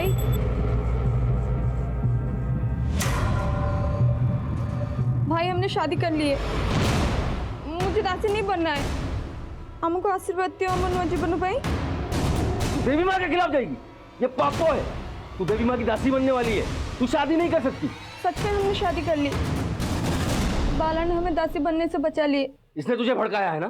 भाई भाई हमने शादी कर ली है, मुझे दासी नहीं बनना है। हमको आशीर्वाद दियो अमन मजी बनो भाई। देवी माँ के खिलाफ जाएगी, ये पापो है। तू देवी माँ की दासी बनने वाली है, तू शादी नहीं कर सकती। सच में हमने शादी कर ली, बाला ने हमें दासी बनने से बचा लिए। इसने तुझे भड़काया है ना?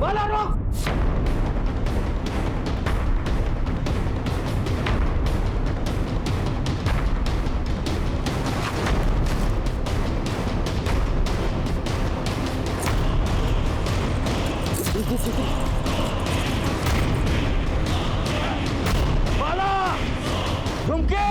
बाला रोक! बाला! झुमके!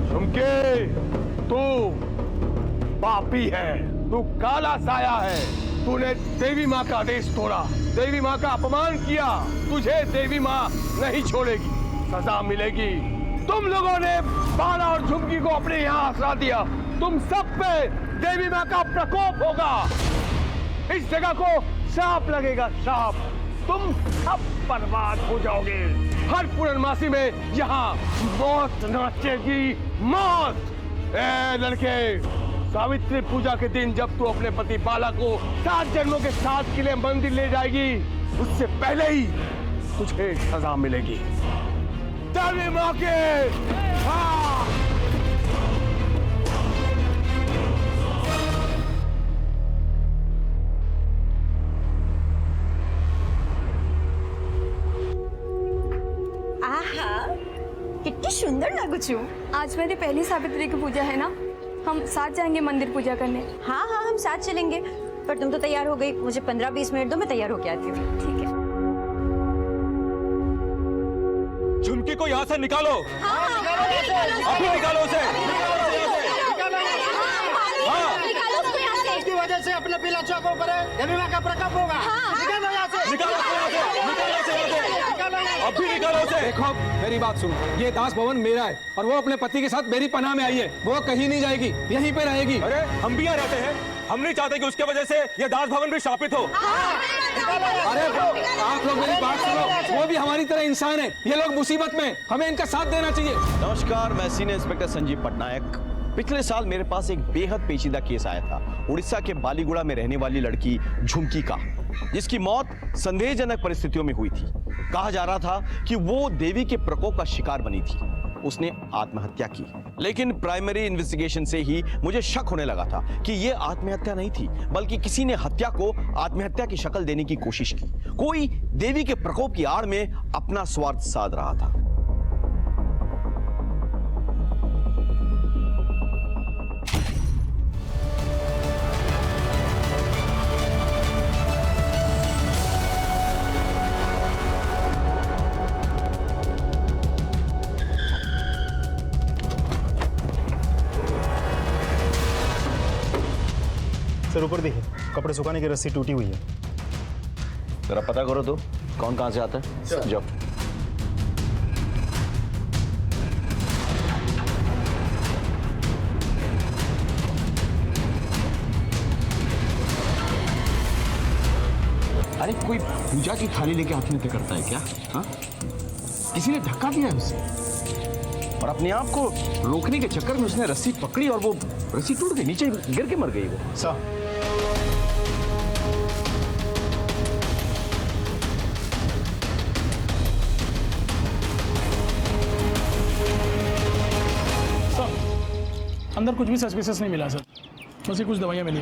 झुमके, तू पापी है, तू काला साया है। तूने देवी माँ का आदेश तोड़ा, देवी माँ का अपमान किया। तुझे देवी माँ नहीं छोड़ेगी, सजा मिलेगी। तुम लोगों ने बाला और झुमकी को अपने यहाँ आसरा दिया, तुम सब पे देवी माँ का प्रकोप होगा। इस जगह को श्राप लगेगा, श्राप। तुम सब बर्बाद हो जाओगे। हर पूर्णमासी में यहाँ मौत नाचेगी, मौत। ए लड़के, सावित्री पूजा के दिन जब तू अपने पति बाला को 7 जन्मों के साथ के लिए मंदिर ले जाएगी, उससे पहले ही तुझे सजा मिलेगी। देवी माँ के हाँ। आहा, कितनी सुंदर लगू छू। आज मेरी पहली सावित्री की पूजा है ना, हम साथ जाएंगे मंदिर पूजा करने। हाँ हाँ, हम साथ चलेंगे। पर तुम तो तैयार हो गई, मुझे 15-20 मिनट दो, मैं तैयार होके आती हूँ। ठीक है। झुमकी को यहाँ से निकालो। अभी निकालो उसे। इसकी वजह से अपने पिला चौकों पर देवी माँ का प्रकोप होगा। निकालो यहाँ से। निकालो अभी निकालो उसे। देखो मेरी बात सुनो, ये दास भवन मेरा है और वो अपने पति के साथ मेरी पनाह में आई है। वो कहीं नहीं जाएगी, यहीं पे रहेगी। अरे हम भी यहाँ रहते हैं, हम नहीं चाहते कि उसके वजह से ये दास भवन भी शापित हो। अरे आप लोग मेरी बात सुनो, वो भी हमारी तरह इंसान है। ये लोग मुसीबत में, हमें इनका साथ देना चाहिए। नमस्कार, मैं सीनियर इंस्पेक्टर संजीव पटनायक। पिछले साल मेरे पास एक बेहद पेचीदा केस आया था, उड़ीसा के बालीगुड़ा में रहने वाली लड़की झुमकी का, जिसकी मौत संदेहजनक परिस्थितियों में हुई थी। कहा जा रहा था कि वो देवी के प्रकोप का शिकार बनी थी, उसने आत्महत्या की। लेकिन प्राइमरी इन्वेस्टिगेशन से ही मुझे शक होने लगा था कि यह आत्महत्या नहीं थी, बल्कि किसी ने हत्या को आत्महत्या की शक्ल देने की कोशिश की। कोई देवी के प्रकोप की आड़ में अपना स्वार्थ साध रहा था। सर ऊपर देखिए, कपड़े सुखाने की रस्सी टूटी हुई है। जरा पता करो तो कौन कहां से आता है। जाओ। अरे कोई पूजा की थाली लेके आत्महत्या करता है क्या? हाँ, किसी ने धक्का दिया है उसे और अपने आप को रोकने के चक्कर में उसने रस्सी पकड़ी और वो रस्सी टूट गई, नीचे गिर के मर गई वो। सर अंदर कुछ भी सस्पिशियस नहीं मिला सर, बस ये कुछ दवाइयाँ मिली।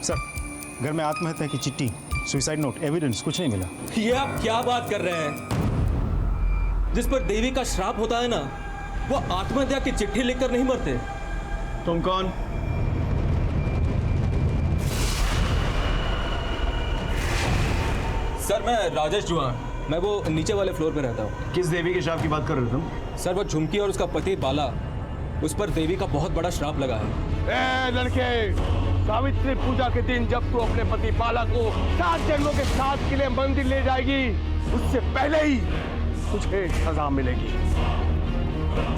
सर घर में आत्महत्या की चिट्ठी, सुसाइड नोट, एविडेंस कुछ नहीं मिला। ये आप क्या बात कर रहे हैं? जिस पर देवी का श्राप होता है ना, वो आत्महत्या की चिट्ठी लिखकर नहीं मरते। तुम कौन? सर मैं राजेश जुआन, मैं वो नीचे वाले फ्लोर पे रहता हूँ। किस देवी के श्राप की बात कर रहे हो तुम? सर वो झुमकी और उसका पति बाला उस पर देवी का बहुत बड़ा श्राप लगा है। ए लड़के, सावित्री पूजा के दिन जब तू अपने पति बाला को 7 जन्मों के साथ के लिए मंदिर ले जाएगी, उससे पहले ही तुझे सजा मिलेगी।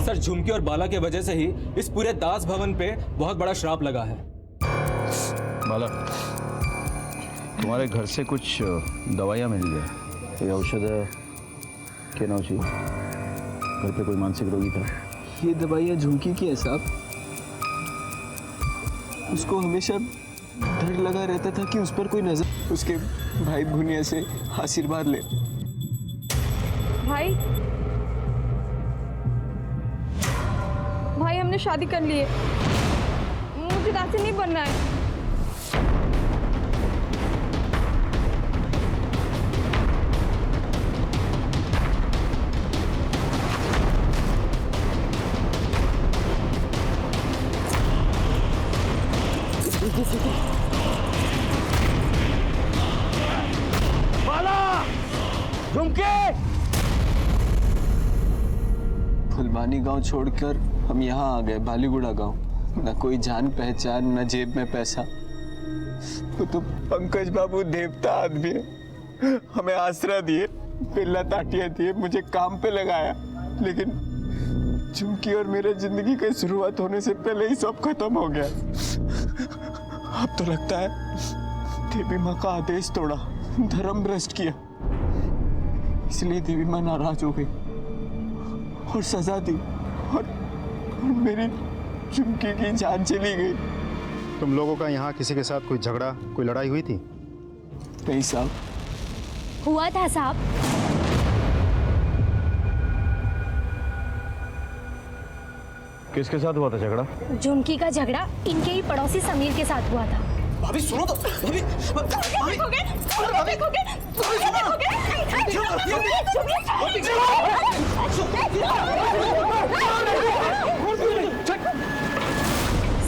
सर, झुमकी और बाला के वजह से ही इस पूरे दास भवन पे बहुत बड़ा श्राप लगा है। बाला, तुम्हारे घर से कुछ दवाइयाँ मिल गए? ये औषध है क्या ना चाहिए? घर पे कोई मानसिक रोगी था? ये दवाइयाँ झुमकी की है साहब। उसको हमेशा डर लगा रहता था कि उस पर कोई नजर उसके भाई भुनिया से आशीर्वाद ले। भाई भाई हमने शादी कर ली है, मुझे दासी नहीं बनना है। बाला, झुमके, फुलवानी गांव छोड़कर हम यहाँ आ गए, बालीगुड़ा गांव। न कोई जान पहचान, न जेब में पैसा। वो तो पंकज बाबू देवता आदमी है, हमें आसरा दिए, पिल्ला ताटिया दिए, मुझे काम पे लगाया। लेकिन झुमकी और मेरे जिंदगी की शुरुआत होने से पहले ही सब खत्म हो गया। अब तो लगता है देवी माँ का आदेश तोड़ा, धर्म भ्रष्ट किया, इसलिए देवी माँ नाराज हो गई और सजा दी और मेरी झुमकी की जान चली गई। तुम लोगों का यहाँ किसी के साथ कोई झगड़ा, कोई लड़ाई हुई थी? नहीं साहब। हुआ था साहब। किसके साथ हुआ था झगड़ा? झुमकी का झगड़ा इनके ही पड़ोसी समीर के साथ हुआ था। भाभी सुनो तो, भाभी,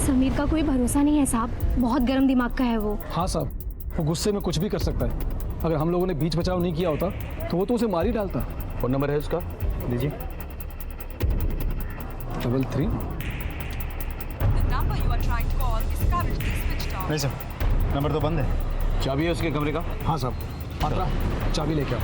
समीर का कोई भरोसा नहीं है साहब, बहुत गर्म दिमाग का है वो। हाँ साहब, वो गुस्से में कुछ भी कर सकता है। अगर हम लोगों ने बीच बचाव नहीं किया होता तो वो तो उसे मार ही डालता। फोन नंबर है उसका? लीजिए। 33। नहीं सर, नंबर तो बंद है। चाबी है उसके कमरे का? हाँ साहब। पात्रा, चाबी लेके आओ।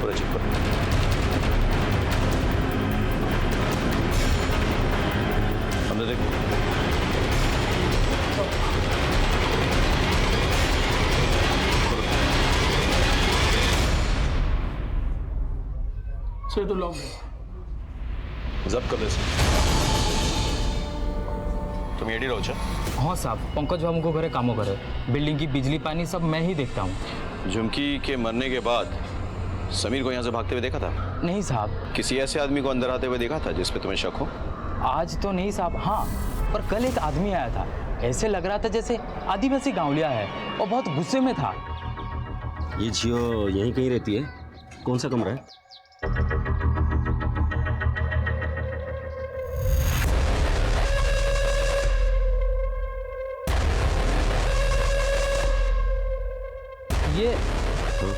पूरा चेक करो। अंदर देखो। सर तो लॉक है। जब्त कर दे। तुम एडी रहो? हाँ साहब, पंकज बाबू को घरे कामों करे, बिल्डिंग की बिजली पानी सब मैं ही देखता हूँ। झुमकी के मरने के बाद समीर को यहाँ से भागते हुए देखा था? नहीं साहब। किसी ऐसे आदमी को अंदर आते हुए देखा था जिस पे तुम्हें शक हो? आज तो नहीं साहब। हाँ, पर कल एक आदमी आया था, ऐसे लग रहा था जैसे आदिवासी गांवलिया है और बहुत गुस्से में था। ये जियो यहीं कहीं रहती है? कौन सा कमरा है?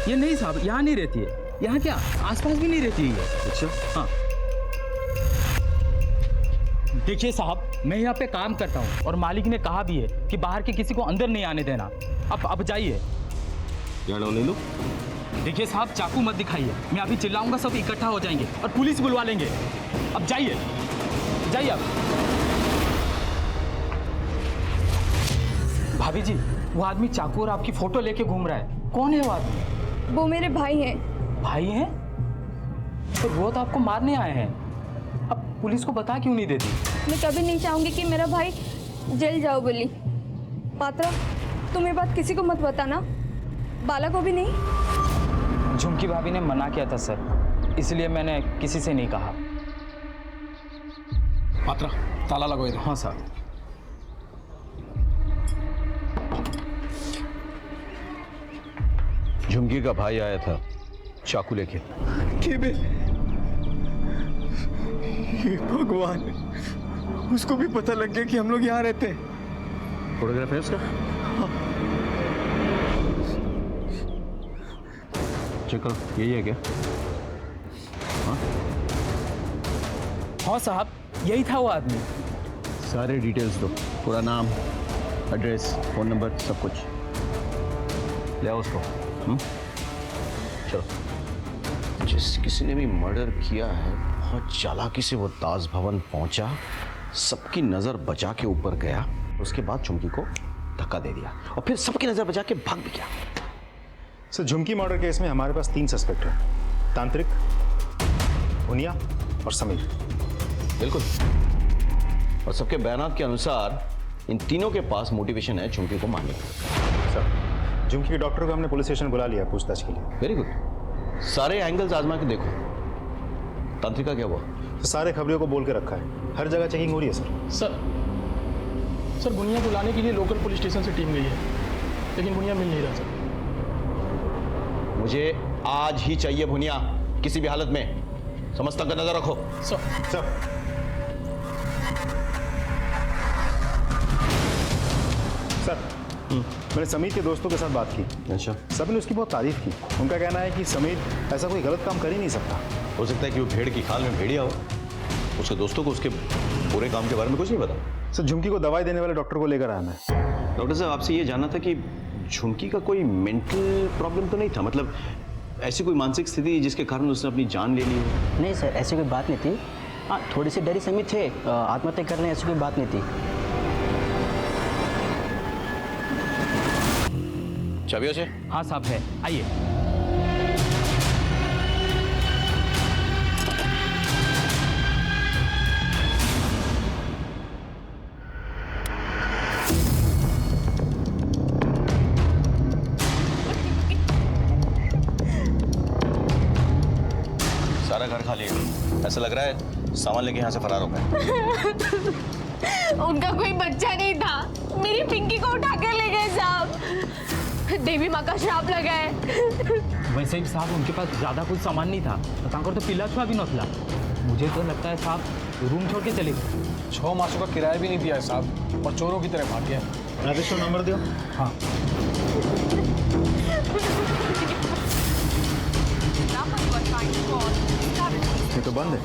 ये नहीं साहब, यहाँ नहीं रहती है। यहाँ क्या आसपास भी नहीं रहती है। अच्छा। हाँ, देखिए साहब, मैं यहाँ पे काम करता हूँ और मालिक ने कहा भी है कि बाहर के किसी को अंदर नहीं आने देना। अब जाइए। देखिए साहब, चाकू मत दिखाइए, मैं अभी चिल्लाऊंगा सब इकट्ठा हो जाएंगे और पुलिस बुलवा लेंगे। अब जाइए, जाइए अब। भाभी जी, वो आदमी चाकू और आपकी फोटो लेके घूम रहा है, कौन है वो आदमी? वो मेरे भाई हैं। भाई हैं? तो वो तो आपको मारने आए हैं, अब पुलिस को बता क्यों नहीं देती? मैं कभी नहीं चाहूंगी कि मेरा भाई जेल जाओ बोली। पात्रा, तुम ये बात किसी को मत बताना, बाला को भी नहीं। झुमकी भाभी ने मना किया था सर, इसलिए मैंने किसी से नहीं कहा। पात्रा, ताला लगाओ इधर। हाँ सर। झुमकी का भाई आया था चाकू लेके। ये भगवान, उसको भी पता लग गया कि हम लोग यहाँ रहते हैं। फोटोग्राफ है उसका? शक्ल यही है क्या? हाँ साहब, यही था वो आदमी। सारे डिटेल्स दो, पूरा नाम, एड्रेस, फोन नंबर, सब कुछ ले आओ उसको। चलो। जिस किसी ने भी मर्डर किया है बहुत चालाकी से वो ताज भवन पहुंचा, सबकी नजर बचा के ऊपर गया, उसके बाद झुमकी को धक्का दे दिया और फिर सबकी नजर बचा के भाग भी गया। सर झुमकी मर्डर केस में हमारे पास 3 सस्पेक्ट हैं, तांत्रिक, भुनिया और समीर। बिल्कुल, और सबके बयानात के अनुसार इन तीनों के पास मोटिवेशन है झुमकी को मारने का। सर झुमकी के डॉक्टर को हमने पुलिस स्टेशन बुला लिया पूछताछ के लिए। वेरी गुड, सारे एंगल्स आजमा के देखो। तांत्रिका क्या हुआ? तो सारे खबरियों को बोल के रखा है, हर जगह चेकिंग हो रही है सर। सर बुनिया को लाने के लिए लोकल पुलिस स्टेशन से टीम गई है, लेकिन बुनिया मिल नहीं रहा सर। मुझे आज ही चाहिए भुनिया, किसी भी हालत में। समझता का नजर रखो। सर मैंने समीर के दोस्तों के साथ बात की। अच्छा। सभी ने उसकी बहुत तारीफ की। उनका कहना है कि समीर ऐसा कोई गलत काम कर ही नहीं सकता। हो सकता है कि वो भेड़ की खाल में भेड़िया हो। उसके दोस्तों को उसके पूरे काम के बारे में कुछ नहीं पता। सर झुमकी को दवाई देने वाले डॉक्टर को लेकर आया मैं। डॉक्टर साहब, आपसे ये जानना था कि झुमकी का कोई मेंटल प्रॉब्लम तो नहीं था? मतलब ऐसी कोई मानसिक स्थिति जिसके कारण उसने अपनी जान ले ली हो? नहीं सर, ऐसी कोई बात नहीं थी। हाँ, थोड़ी सी डरी समी थे, आत्महत्या करने ऐसी कोई बात नहीं थी। चाबियों से? हाँ साहब है, आइए। सारा घर खाली है, ऐसा लग रहा है सामान लेके यहाँ से फरार हो गए। उनका कोई बच्चा नहीं था, मेरी पिंकी को उठा कर ले गए साहब। देवी माँ का श्राप लगा है। वैसे ही साहब उनके पास ज्यादा कुछ सामान नहीं था, तो पिला छुआ भी नथला। मुझे तो लगता है साहब रूम छोड़ के चले गए। 6 मासों का किराया भी नहीं दिया है साहब, और चोरों की तरह भाग गया। राजेश को नंबर दो। हाँ। ये तो बंद है।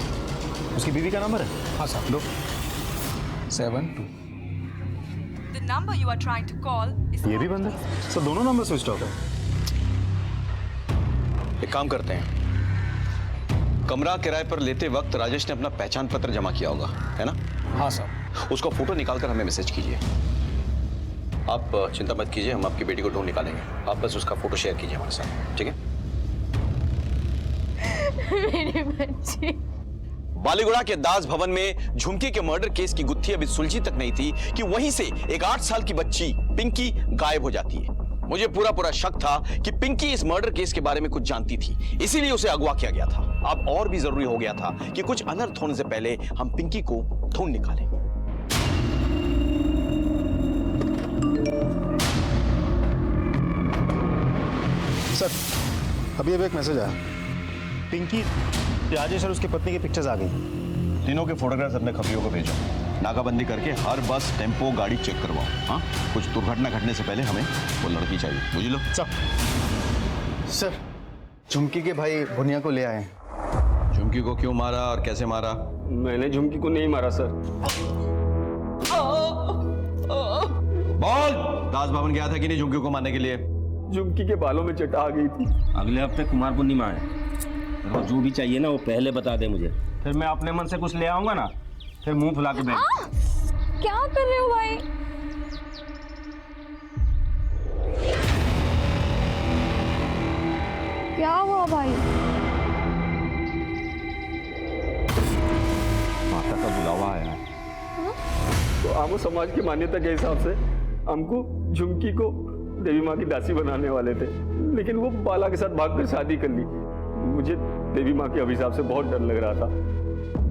उसकी बीवी का नंबर है? हाँ साहब, दो 72। ये भी बंद है। सर दोनों नंबर स्विच ऑफ है। एक काम करते हैं, कमरा किराए पर लेते वक्त राजेश ने अपना पहचान पत्र जमा किया होगा, है ना? हाँ साहब। उसका फोटो निकालकर हमें मैसेज कीजिए। आप चिंता मत कीजिए, हम आपकी बेटी को ढूंढ निकालेंगे। आप बस उसका फोटो शेयर कीजिए हमारे साथ, ठीक है? मेरे बच्चे। बालीगुड़ा के दास भवन में झुमकी के मर्डर केस की गुत्थी अभी सुलझी तक नहीं थी कि वहीं से एक 8 साल की बच्ची पिंकी गायब हो जाती है। मुझे पूरा शक था कि पिंकी इस मर्डर केस के बारे में कुछ जानती थी, इसीलिए उसे अगवा किया गया था। अब और भी जरूरी हो गया था कि कुछ अनर्थ होने से पहले हम पिंकी को ढूंढ निकालें। सर अभी एक मैसेज आया, पिंकी, राजेश और उसकी पत्नी की पिक्चर्स आ गई। तीनों के फोटोग्राफ्स अपने खबरियों को भेजो। नाकाबंदी करके हर बस, टेम्पो, गाड़ी चेक करवाओ। हाँ, कुछ दुर्घटना घटने से पहले हमें वो लड़की चाहिए, बुझ लो। सर झुमकी के भाई भुनिया को ले आए। झुमकी को क्यों मारा और कैसे मारा? मैंने झुमकी को नहीं मारा सर। बोल, दास भवन गया था कि नहीं झुमकी को मारने के लिए? झुमकी के बालों में चटा आ गई थी। अगले हफ्ते कुमार पूर्णिमा है, और जो भी चाहिए ना वो पहले बता दे मुझे, फिर मैं अपने मन से कुछ ले आऊंगा ना, फिर मुंह फुला के बैठ। क्या कर रहे हो भाई? क्या हुआ भाई? माता का बुलावा आया है। तो हम समाज की मान्यता के हिसाब से हमको झुमकी को देवी माँ की दासी बनाने वाले थे, लेकिन वो बाला के साथ भागकर शादी कर ली। मुझे देवी माँ के अभिशाप से बहुत डर लग रहा था,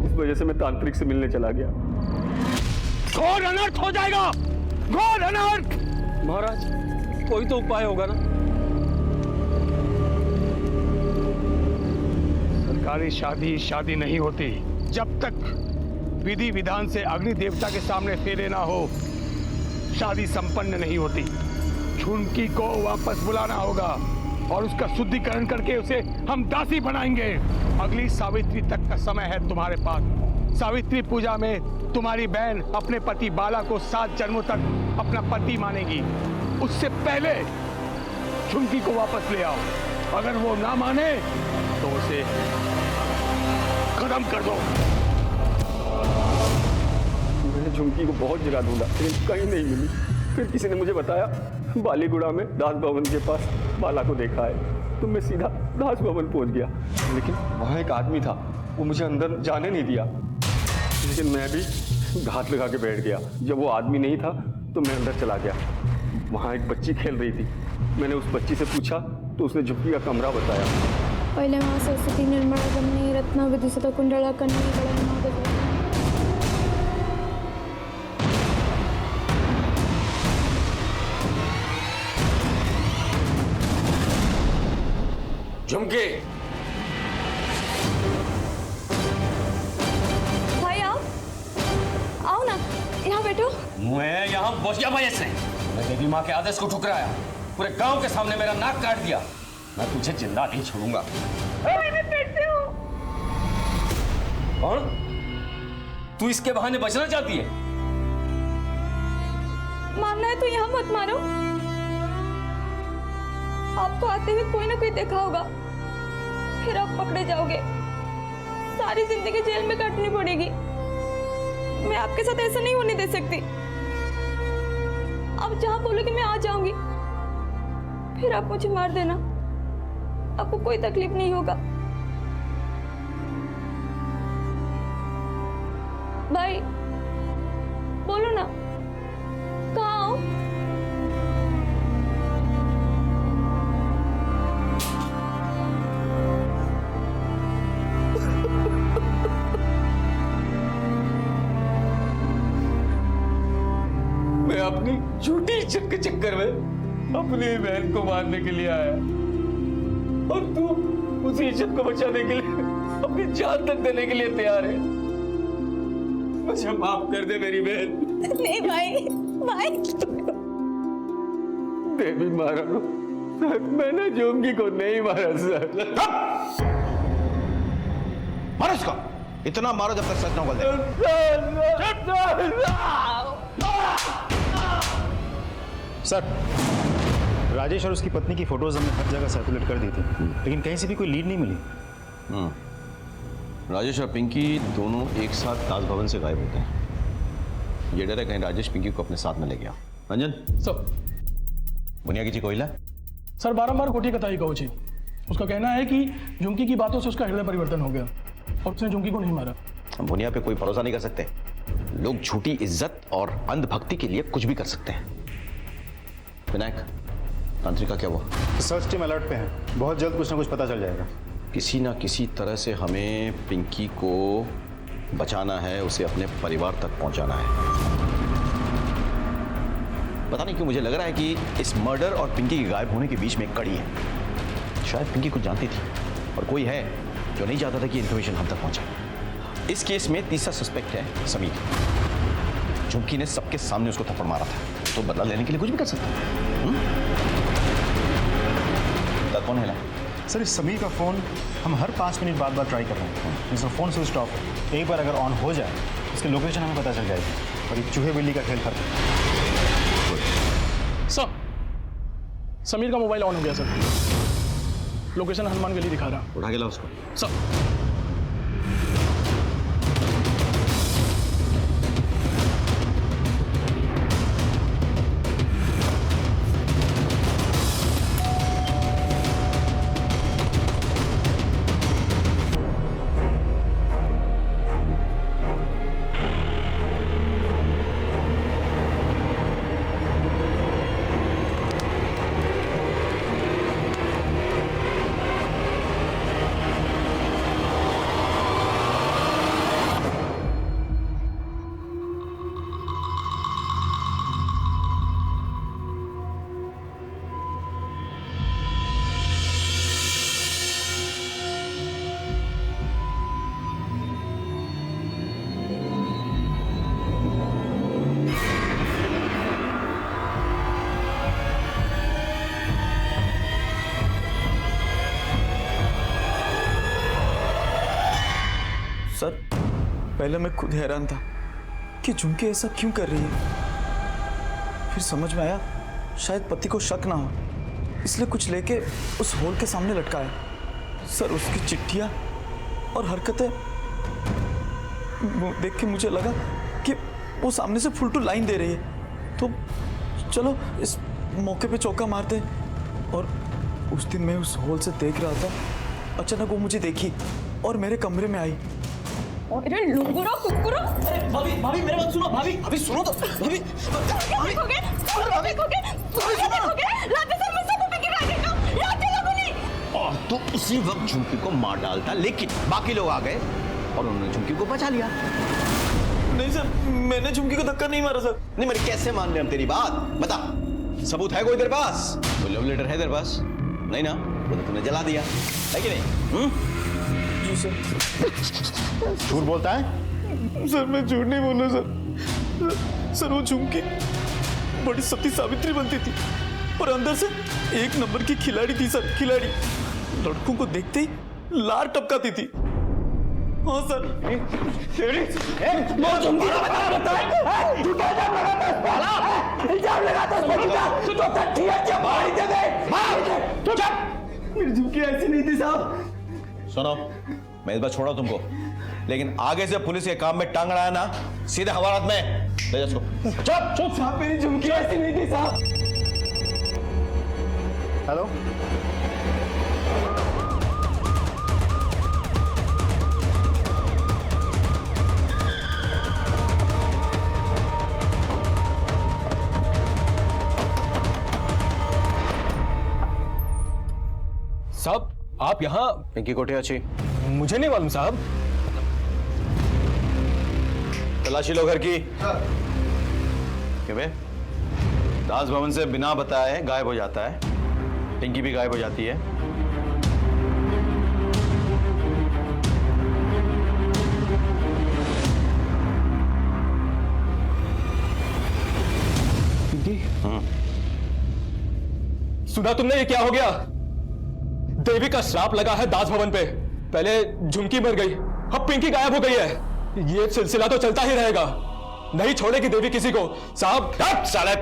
इस वजह से मैं तांत्रिक से मिलने चला गया। घोर अनर्थ हो जाएगा, घोर अनर्थ। महाराज कोई तो उपाय होगा ना? सरकारी शादी नहीं होती जब तक विधि विधान से अग्नि देवता के सामने फेरे ना हो, शादी संपन्न नहीं होती। झुमकी को वापस बुलाना होगा, और उसका शुद्धिकरण करके उसे हम दासी बनाएंगे। अगली सावित्री तक का समय है तुम्हारे पास। सावित्री पूजा में तुम्हारी बहन अपने पति बाला को 7 जन्मों तक अपना पति मानेगी। उससे पहले झुमकी को वापस ले आओ। अगर वो ना माने तो उसे खत्म कर दो। मैंने झुमकी को बहुत जगह ढूंढा लेकिन कहीं नहीं मिली। फिर किसी ने मुझे बताया बालीगुड़ा में दास भवन के पास बाला को देखा है, तो मैं सीधा दास भवन पहुंच गया। लेकिन वहाँ एक आदमी था, वो मुझे अंदर जाने नहीं दिया। लेकिन मैं भी घात लगा के बैठ गया। जब वो आदमी नहीं था तो मैं अंदर चला गया। वहाँ एक बच्ची खेल रही थी। मैंने उस बच्ची से पूछा तो उसने झुमकी का कमरा बताया। पहले वहाँ सरस्वती निर्मला गमनी रत्ना विदुषित कुंडला कन्या गणना झुमके, भाई आओ आओ ना, यहाँ बैठो। मैं यहाँ पहुंच गया वजह से। मैं देवी माँ के आदेश को ठुकराया, पूरे गांव के सामने मेरा नाक काट दिया। मैं तुझे जिंदा नहीं छोड़ूंगा। कौन? तू इसके बहाने बचना चाहती है? मारना है तो यहाँ मत मारो। आपको आते हुए कोई ना कोई देखा होगा, फिर आप पकड़े जाओगे। सारी जिंदगी जेल में काटनी पड़ेगी। मैं आपके साथ ऐसा नहीं होने दे सकती। आप जहां बोलोगे मैं आ जाऊंगी, फिर आप मुझे मार देना, आपको कोई तकलीफ नहीं होगा। भाई बोलो ना, कहाँ आओ? मैं अपनी झूठी इज्जत के चक्कर में अपनी बहन को मारने के लिए आया, और तू उसी इज्जत को बचाने के लिए अपनी जान तक देने के लिए तैयार है। मुझे माफ कर दे मेरी बहन। नहीं भाई, भाई देवी मारा लो, मैंने झुमकी को नहीं मारा सर। मारो इसको, इतना मारो जब तक सच न उगल सर, राजेश और उसकी पत्नी की फोटोज हमने हर जगह सर्कुलेट कर दी थी, लेकिन कहीं से भी कोई लीड नहीं मिली। राजेश और पिंकी दोनों एक साथ दास भवन से गायब होते हैं। ये डर है कहीं राजेश पिंकी को अपने साथ में ले गया। रंजन सर, बुनिया की कोयला सर बारंबार कोठी कताई कहो जी। उसका कहना है कि झुमकी की बातों से उसका हृदय परिवर्तन हो गया और उसने झुमकी को नहीं मारा। हम बुनिया पे कोई भरोसा नहीं कर सकते। लोग झूठी इज्जत और अंधभक्ति के लिए कुछ भी कर सकते हैं। विनायक, तांत्रिका क्या हुआ? सर्च टीम अलर्ट पे है, बहुत जल्द कुछ ना कुछ पता चल जाएगा। किसी ना किसी तरह से हमें पिंकी को बचाना है, उसे अपने परिवार तक पहुंचाना है। पता नहीं क्यों मुझे लग रहा है कि इस मर्डर और पिंकी के गायब होने के बीच में एक कड़ी है। शायद पिंकी कुछ जानती थी और कोई है जो नहीं चाहता था कि इन्फॉर्मेशन हम तक पहुंचे। इस केस में तीसरा सस्पेक्ट है समीर। झुमकी ने सबके सामने उसको थप्पड़ मारा था, तो बदला लेने के लिए कुछ भी कर सकता है। कौन है? सर, इस समीर का फ़ोन हम हर 5 मिनट बाद ट्राई कर रहे हैं। इसका फ़ोन स्विच ऑफ है। एक बार अगर ऑन हो जाए, इसकी लोकेशन हमें पता चल जाएगी और ये चूहे बिल्ली का खेल खत्म। सर, समीर का मोबाइल ऑन हो गया सर। लोकेशन हनुमान गली दिखा रहा। उठा के लाओ उसको। सर, पहले मैं खुद हैरान था कि झुमकी ऐसा क्यों कर रही है। फिर समझ में आया शायद पति को शक ना हो, इसलिए कुछ लेके उस होल के सामने लटकाया। सर उसकी चिट्ठियां और हरकतें वो देख के मुझे लगा कि वो सामने से फुल टू लाइन दे रही है, तो चलो इस मौके पे चौका मारते। और उस दिन मैं उस होल से देख रहा था, अचानक वो मुझे देखी और मेरे कमरे में आई। अरे लुंगुरो कुकुरो, भाभी भाभी मेरे बात सुनो, भाभी भाभी सुनो तो, भाभी देखोगे लाते सर मुझसे तो पिकी गाड़ी का लाते लगूंगी। और तो उसी वक्त झुमकी को मार डालता, लेकिन बाकी लोग आ गए और उन्होंने झुमकी को बचा लिया। नहीं सर, मैंने झुमकी को धक्का नहीं मारा सर। नहीं मेरे कैसे मान रहे हम तेरी बात, बता सबूत है कोई तेरे पास? कोई लव लेटर है तेरे पास? नहीं ना, वो तो तूने जला दिया है कि नहीं? जी सर। झूठ बोलता है? सर मैं झूठ नहीं बोल रहा सर। सर वो झुमकी बड़ी सती सावित्री बनती थी और अंदर से एक नंबर की खिलाड़ी थी सर, खिलाड़ी। लड़कों को देखते ही लार टपकाती थी। हाँ सर। मेरी झुमकी ऐसी नहीं थी साहब। सुनो, मैं इस बार छोड़ा तुमको, लेकिन आगे से पुलिस के काम में टांग अड़ाया ना, सीधे हवालात में ले जा इसको। चुप चुप साहब, मेरी झुमकी ऐसी नहीं थी साहब। हेलो, साहब आप यहाँ? पिंकी कोठिया अच्छी मुझे नहीं मालूम साहब। तलाशी लो घर की। क्यों बे? दास भवन से बिना बताए गायब हो जाता है, पिंकी भी गायब हो जाती है। पिंकी? सुना तुमने ये क्या हो गया? देवी का श्राप लगा है दास भवन पे। पहले झुमकी मर गई, अब पिंकी गायब हो गई है। ये सिलसिला तो चलता ही रहेगा, नहीं छोड़ेगी देवी किसी को। साहब साले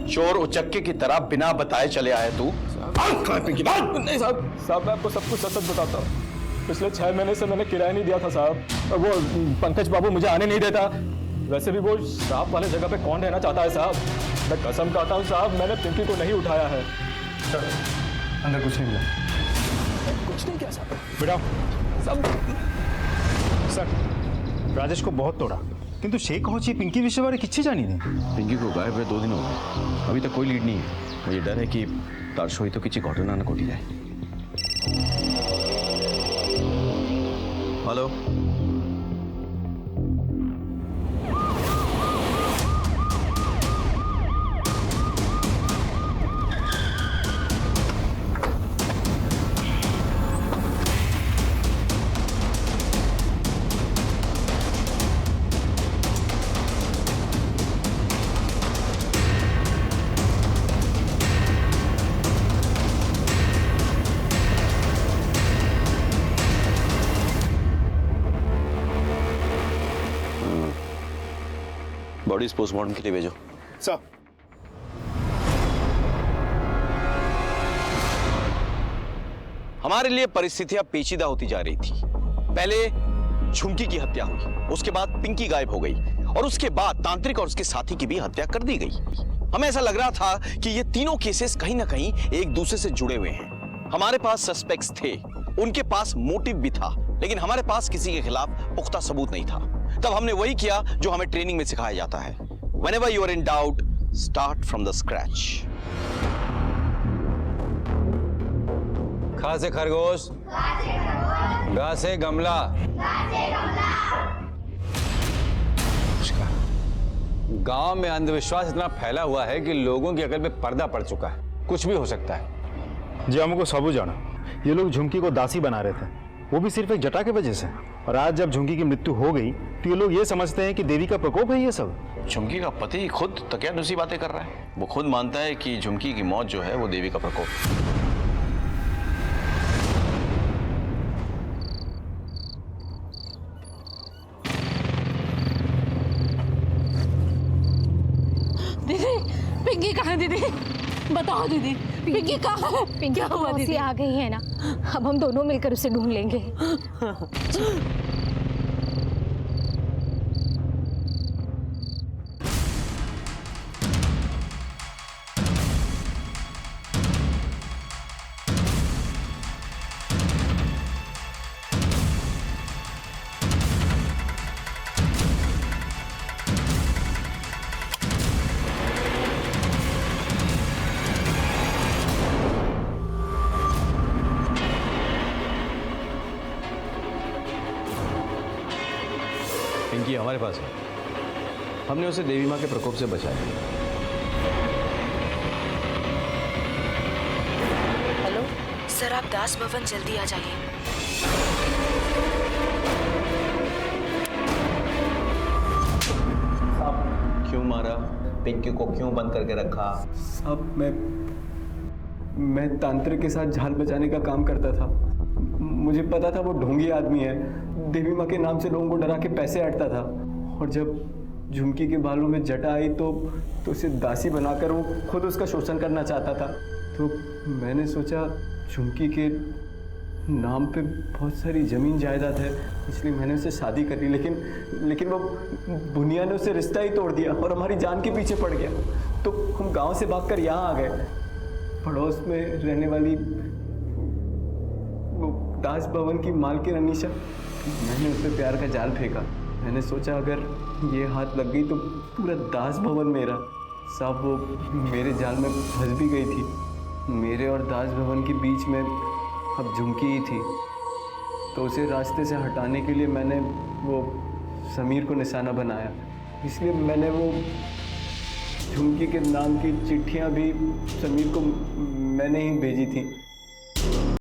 चोर उचक्के की तरह बिना बताए चले आए तू। पिंकी नहीं साहब मैं आपको सब कुछ सच बताता हूँ। पिछले 6 महीने से मैंने किराया नहीं दिया था साहब, और वो पंकज बाबू मुझे आने नहीं देता। वैसे भी वो श्राप वाले जगह पे कौन रहना चाहता है साहब। मैं कसम खाता हूँ साहब, मैंने पिंकी को नहीं उठाया है। अंदर कुछ नहीं मिला। कुछ नहीं क्या साहब? बेटा सब सर, राजेश को बहुत तोड़ा, किंतु शेख होची पिंकी विषय बारे किच्छी जानी नहीं। पिंकी को गायब हुए 2 दिन हो गए, अभी तक कोई लीड नहीं है। मुझे डर है कि तार सोई तो किसी घटना न घटी जाए। हेलो, बॉडी पोस्टमार्टम के लिए भेजो। सर, हमारे लिए परिस्थितियां पेचीदा होती जा रही थी। पहले झुमकी की हत्या हुई, उसके बाद पिंकी गायब हो गई, और उसके बाद तांत्रिक और उसके साथी की भी हत्या कर दी गई। हमें ऐसा लग रहा था कि ये तीनों केसेस कहीं ना कहीं एक दूसरे से जुड़े हुए हैं। हमारे पास सस्पेक्ट्स थे, उनके पास मोटिव भी था, लेकिन हमारे पास किसी के खिलाफ पुख्ता सबूत नहीं था। तब हमने वही किया जो हमें ट्रेनिंग में सिखाया जाता है। Whenever you are in doubt, start from the scratch. खा से खरगोश, गा से गमला। गांव में अंधविश्वास इतना फैला हुआ है कि लोगों की अकल में पर्दा पड़ चुका है, कुछ भी हो सकता है। जी हमको सबू जाना, ये लोग झुमकी को दासी बना रहे थे, वो भी सिर्फ एक जटा की वजह से। और आज जब झुमकी की मृत्यु हो गई तो ये लोग ये समझते हैं कि देवी का प्रकोप है ये सब। झुमकी का पति खुद तकियानुसी बातें कर रहा है। वो खुद मानता है कि झुमकी की मौत जो है वो देवी का प्रकोप। दीदी पिंकी कहाँ है दीदी? बताओ दीदी, पिंकी कहाँ है? क्या हुआ दीदी? आ गई है ना, अब हम दोनों मिलकर उसे ढूंढ लेंगे। पिंकी हमारे पास है। हमने उसे देवी माँ के प्रकोप से बचाया। हेलो सर, आप दास भवन जल्दी आ जाइए। आप क्यों मारा? पिंकी को क्यों बंद करके रखा? अब मैं तांत्रिक के साथ जान बचाने का काम करता था। मुझे पता था वो ढोंगी आदमी है, देवी माँ के नाम से लोगों को डरा के पैसे हटता था। और जब झुमकी के बालों में जटा आई तो उसे दासी बनाकर वो खुद उसका शोषण करना चाहता था। तो मैंने सोचा झुमकी के नाम पे बहुत सारी ज़मीन जायदाद है, इसलिए मैंने उससे शादी कर ली। लेकिन वो बुनिया ने उससे रिश्ता ही तोड़ दिया और हमारी जान के पीछे पड़ गया। तो हम गांव से भागकर यहाँ आ गए। पड़ोस में रहने वाली वो दास भवन की मालकिन अनीशा, मैंने उस पर प्यार का जाल फेंका। मैंने सोचा अगर ये हाथ लग गई तो पूरा दास भवन मेरा। साहब वो मेरे जाल में फंस भी गई थी। मेरे और दास भवन के बीच में अब झुमकी ही थी। तो उसे रास्ते से हटाने के लिए मैंने वो समीर को निशाना बनाया। इसलिए मैंने वो झुमकी के नाम की चिट्ठियाँ भी समीर को मैंने ही भेजी थी।